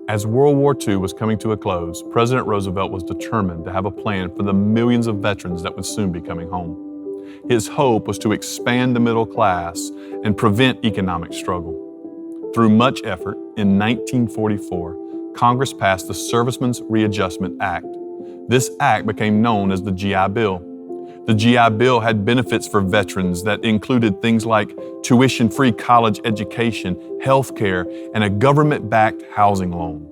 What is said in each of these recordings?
As World War II was coming to a close, President Roosevelt was determined to have a plan for the millions of veterans that would soon be coming home. His hope was to expand the middle class and prevent economic struggle. Through much effort, in 1944, Congress passed the Servicemen's Readjustment Act. This act became known as the GI Bill. The GI Bill had benefits for veterans that included things like tuition-free college education, health care, and a government-backed housing loan.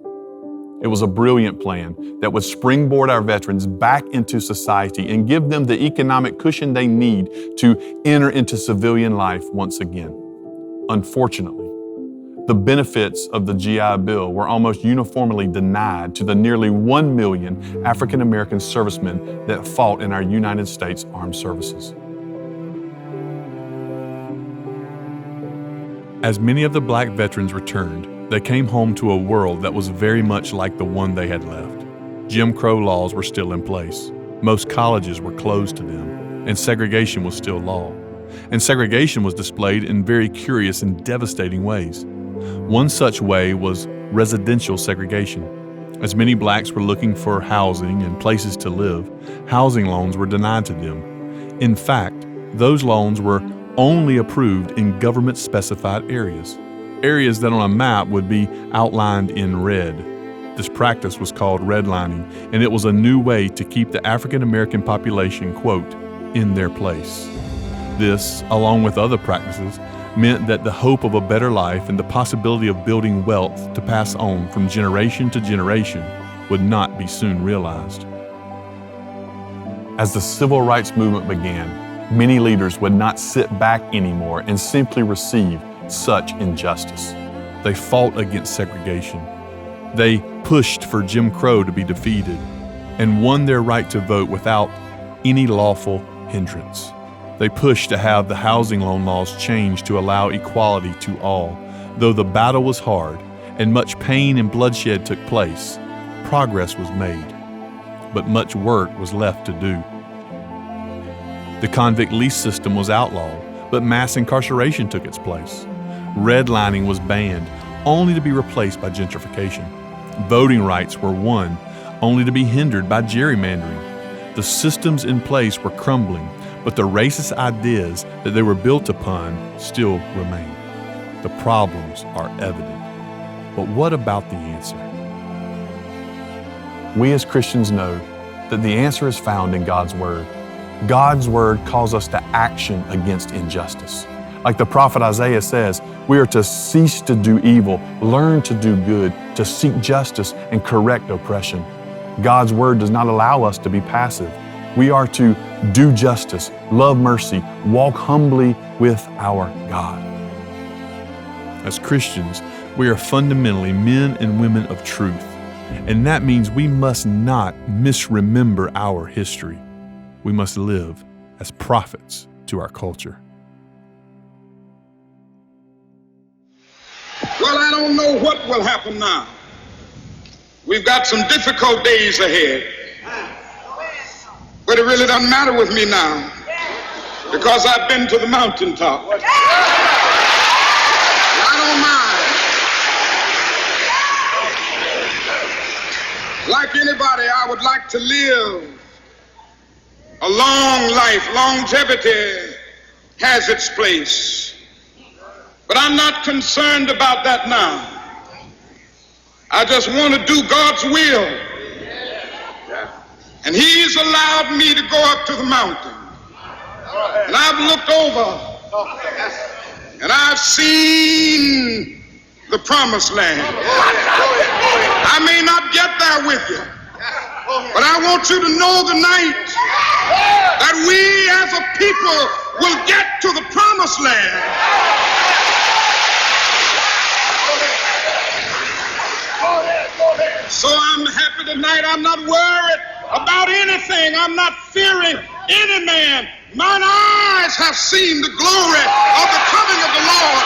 It was a brilliant plan that would springboard our veterans back into society and give them the economic cushion they need to enter into civilian life once again. Unfortunately, the benefits of the GI Bill were almost uniformly denied to the nearly 1 million African American servicemen that fought in our United States Armed Services. As many of the black veterans returned, they came home to a world that was very much like the one they had left. Jim Crow laws were still in place. Most colleges were closed to them, and segregation was still law. And segregation was displayed in very curious and devastating ways. One such way was residential segregation. As many blacks were looking for housing and places to live, housing loans were denied to them. In fact, those loans were only approved in government-specified areas that on a map would be outlined in red. This practice was called redlining, and it was a new way to keep the African American population, quote, in their place. This, along with other practices, meant that the hope of a better life and the possibility of building wealth to pass on from generation to generation would not be soon realized. As the civil rights movement began, many leaders would not sit back anymore and simply receive such injustice. They fought against segregation. They pushed for Jim Crow to be defeated and won their right to vote without any lawful hindrance. They pushed to have the housing loan laws changed to allow equality to all. Though the battle was hard and much pain and bloodshed took place, progress was made, but much work was left to do. The convict lease system was outlawed, but mass incarceration took its place. Redlining was banned, only to be replaced by gentrification. Voting rights were won, only to be hindered by gerrymandering. The systems in place were crumbling, but the racist ideas that they were built upon still remain. The problems are evident. But what about the answer? We as Christians know that the answer is found in God's Word. God's Word calls us to action against injustice. Like the prophet Isaiah says, we are to cease to do evil, learn to do good, to seek justice and correct oppression. God's Word does not allow us to be passive. We are to do justice, love mercy, walk humbly with our God. As Christians, we are fundamentally men and women of truth, and that means we must not misremember our history. We must live as prophets to our culture. Well, I don't know what will happen now. We've got some difficult days ahead. But it really doesn't matter with me now because I've been to the mountaintop. I don't mind. Like anybody, I would like to live a long life. Longevity has its place. But I'm not concerned about that now. I just want to do God's will. And He's allowed me to go up to the mountain. And I've looked over and I've seen the promised land. I may not get there with you, but I want you to know tonight that we as a people will get to the promised land. So I'm happy tonight. I'm not worried about anything. I'm not fearing any man. Mine eyes have seen the glory of the coming of the Lord.